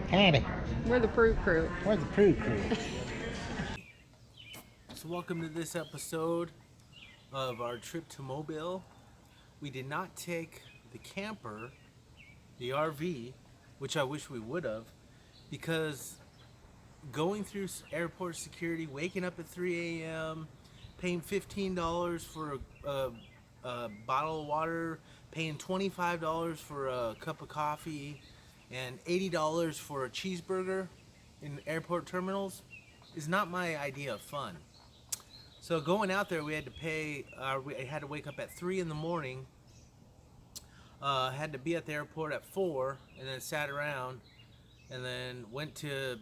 Howdy. We're the PrueCrew. We're the PrueCrew. So welcome to this episode of our trip to Mobile. We did not take the camper, the RV, which I wish we would have, because going through airport security, waking up at 3 a.m., paying $15 for a bottle of water, paying $25 for a cup of coffee, and $80 for a cheeseburger in airport terminals is not my idea of fun. So going out there, we had to pay. We had to wake up at 3 in the morning. Had to be at the airport at 4, and then sat around, and then went to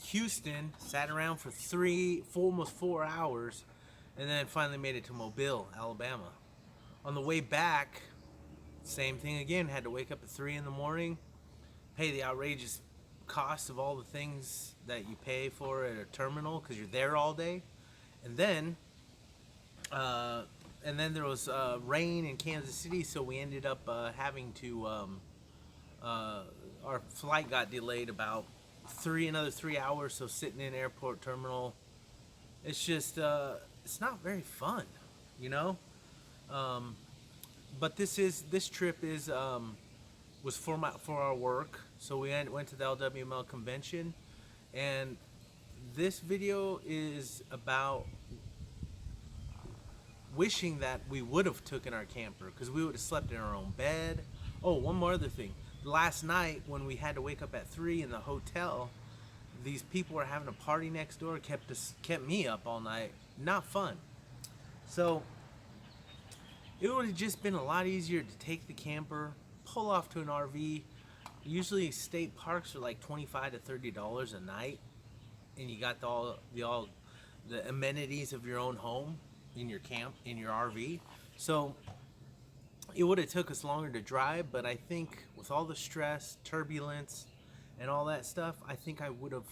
Houston, sat around for almost 4 hours, and then finally made it to Mobile, Alabama. On the way back, same thing again. Had to wake up at 3 in the morning, pay the outrageous cost of all the things that you pay for at a terminal because you're there all day, and then there was rain in Kansas City, so we ended up having to. Our flight got delayed about another 3 hours. So sitting in airport terminal, it's just it's not very fun, you know. But this trip was for our work. So we went to the LWML convention, and this video is about wishing that we would have taken our camper, because we would have slept in our own bed. Oh, one more other thing. Last night when we had to wake up at 3 in the hotel, these people were having a party next door, kept me up all night. Not fun. So it would have just been a lot easier to take the camper, pull off to an RV. Usually state parks are like $25 to $30 a night, and you got all the amenities of your own home in your camp, in your RV. So it would have took us longer to drive, but I think with all the stress, turbulence, and all that stuff, I think I would have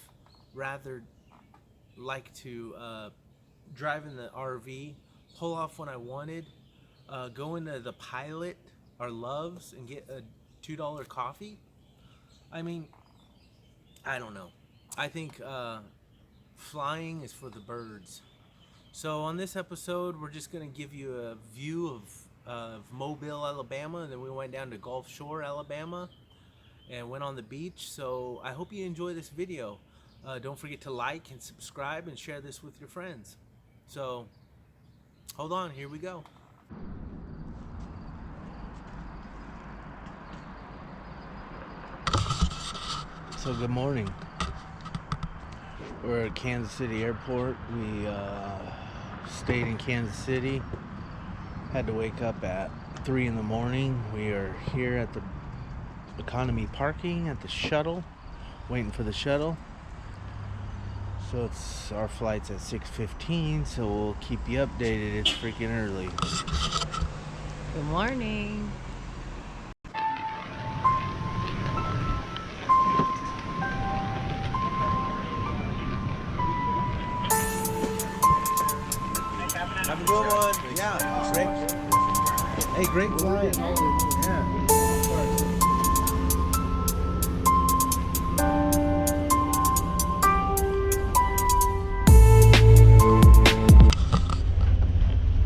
rather liked to drive in the RV, pull off when I wanted, go into the Pilot or Love's and get a $2 coffee. I mean, I don't know. I think flying is for the birds. So on this episode, we're just going to give you a view of Mobile, Alabama, and then we went down to Gulf Shore, Alabama, and went on the beach. So I hope you enjoy this video. Don't forget to like and subscribe and share this with your friends. So hold on, here we go. So good morning. We're at Kansas City Airport. We stayed in Kansas City. Had to wake up at 3 in the morning. We are here at the economy parking at the shuttle, waiting for the shuttle. So our flight's at 6:15, so we'll keep you updated. It's freaking early. Good morning. Have a good one. Yeah, great. Hey, great flight. Yeah.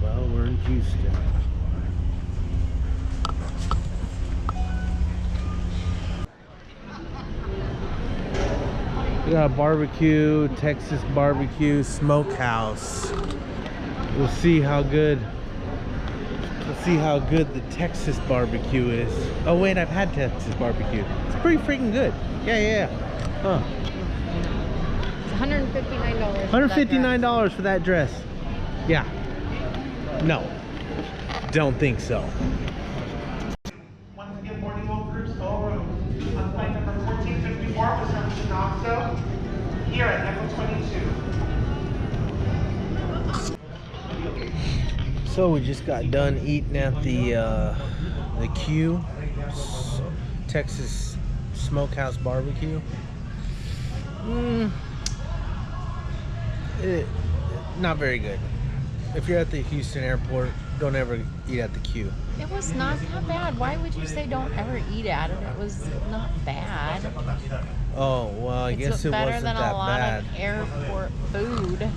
Well, we're in Houston. We got a barbecue, Texas barbecue smokehouse. We'll see how good the Texas barbecue is. Oh wait, I've had Texas barbecue. It's pretty freaking good. Yeah. Huh. It's $159. $159 for that dress. Yeah. No. Don't think so. Once again, boarding will cruise all rooms. On flight number 1454 with service to Knoxville, here at Echo 22. So we just got done eating at the Q, Texas Smokehouse Barbecue. Not very good. If you're at the Houston airport, don't ever eat at the Q. It was not that bad. Why would you say don't ever eat at it? It was not bad. Oh, well, I guess it better wasn't than that a lot bad. of airport food.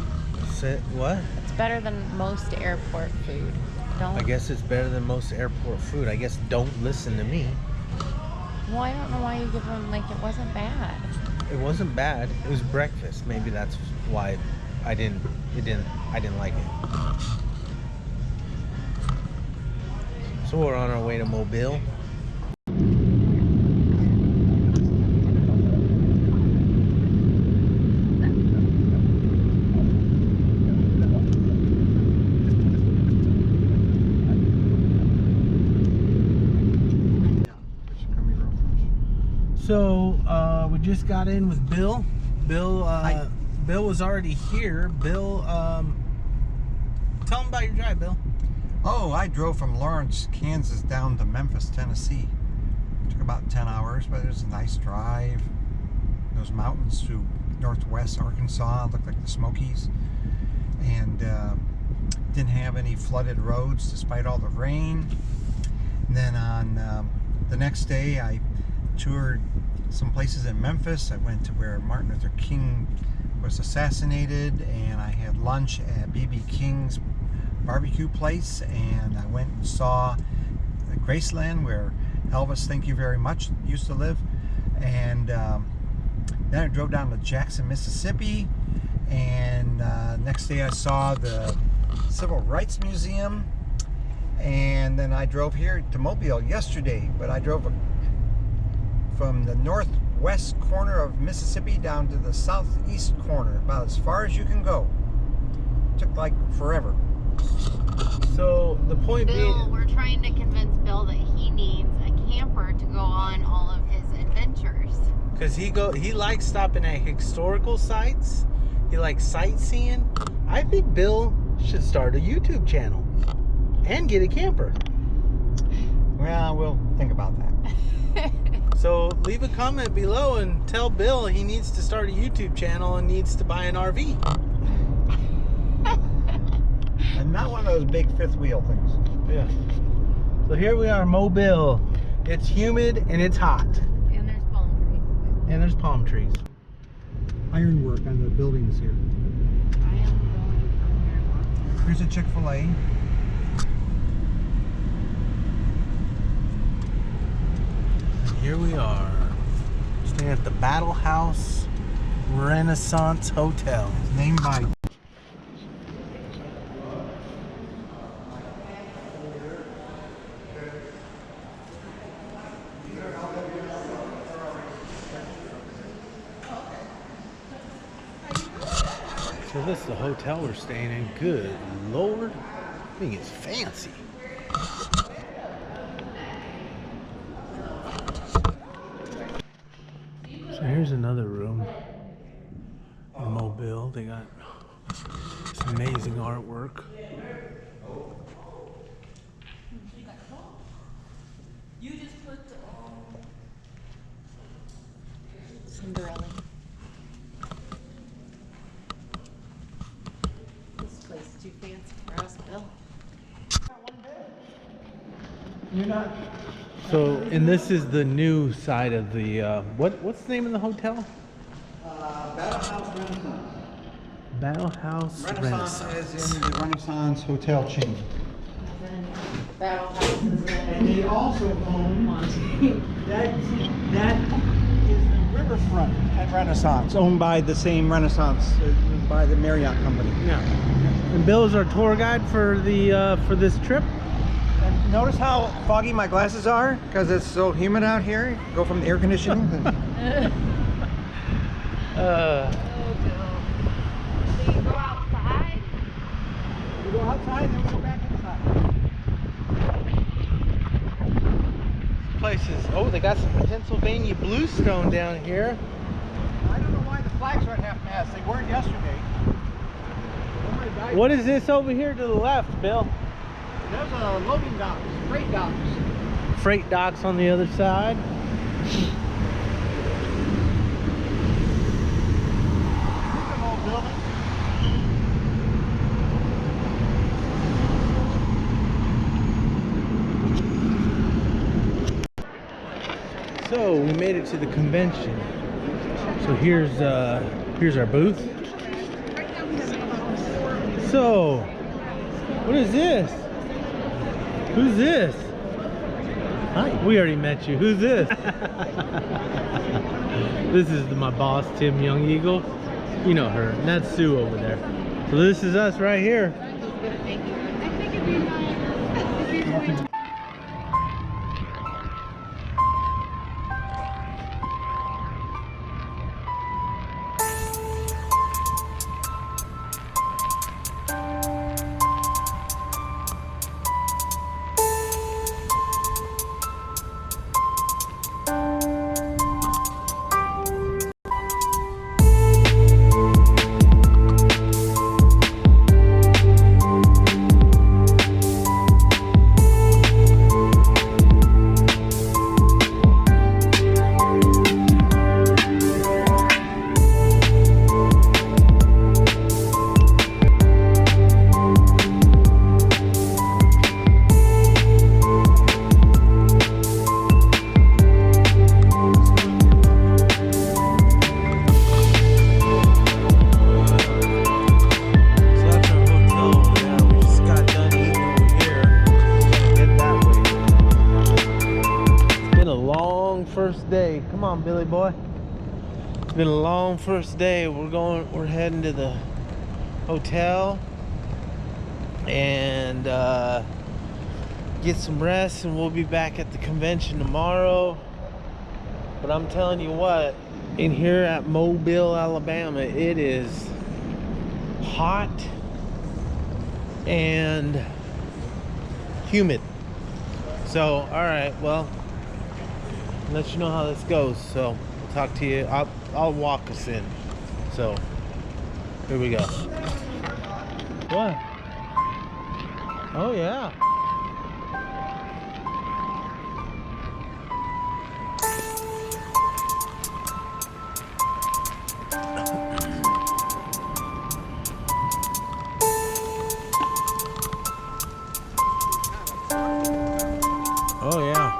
What? It's better than most airport food. Don't. I guess it's better than most airport food. I guess don't listen to me. Well, I don't know why you give them like it wasn't bad. It wasn't bad. It was breakfast. Maybe that's why I didn't like it. So we're on our way to Mobile. So we just got in with Bill. Bill was already here. Bill, tell him about your drive, Bill. Oh, I drove from Lawrence, Kansas down to Memphis, Tennessee. It took about 10 hours, but it was a nice drive. Those mountains through northwest Arkansas looked like the Smokies. And didn't have any flooded roads despite all the rain. And then on the next day, I toured some places in Memphis. I went to where Martin Luther King was assassinated, and I had lunch at B.B. King's barbecue place, and I went and saw Graceland where Elvis, thank you very much, used to live. And then I drove down to Jackson, Mississippi, and next day I saw the Civil Rights Museum, and then I drove here to Mobile yesterday, but I drove from the northwest corner of Mississippi down to the southeast corner, about as far as you can go. It took like forever. So the point Bill, we're trying to convince Bill that he needs a camper to go on all of his adventures. because he likes stopping at historical sites. He likes sightseeing. I think Bill should start a YouTube channel and get a camper. Well, we'll think about that. So leave a comment below and tell Bill he needs to start a YouTube channel and needs to buy an RV. And not one of those big fifth wheel things. Yeah. So here we are, Mobile. It's humid and it's hot. And there's palm trees. And there's palm trees. Ironwork on the buildings here. I am going from here. Here's a Chick-fil-A. Here we are, staying at the Battle House Renaissance Hotel. It's named by So this is the hotel we're staying in. Good Lord, I think it's fancy. So here's another room in Mobile. They got this amazing artwork. Cinderella. This place is too fancy for us, Bill. You're not. So, and this is the new side of the, what's the name of the hotel? Battle House Renaissance. Battle House Renaissance Renaissance. is in the Renaissance hotel chain. Battle houses. And they also own that is the riverfront at Renaissance, owned by the same Renaissance, by the Marriott company. Yeah. And Bill's our tour guide for the for this trip. And notice how foggy my glasses are because it's so humid out here. Go from the air conditioning. Oh, Bill. So you go outside? We go outside, then we go back inside. Places. Oh, they got some Pennsylvania bluestone down here. I don't know why the flags are at half-mast. They weren't yesterday. What is this over here to the left, Bill? There's a loading docks, freight docks. Freight docks on the other side. Old building. So we made it to the convention. So here's our booth. So, what is this? Who's this? Hi. We already met you. Who's this? This is my boss, Tim Young Eagle. You know her. And that's Sue over there. So this is us right here. First day. Come on, Billy boy. It's been a long first day. We're heading to the hotel and get some rest, and we'll be back at the convention tomorrow. But I'm telling you what, in here at Mobile, Alabama, it is hot and humid. So, all right, well, let you know how this goes. So I'll talk to you. I'll walk us in. So here we go. What? Oh yeah. Oh yeah.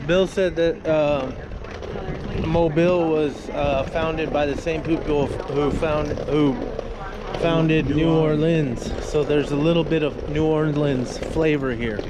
Bill said that Mobile was founded by the same people who founded New Orleans, so there's a little bit of New Orleans flavor here.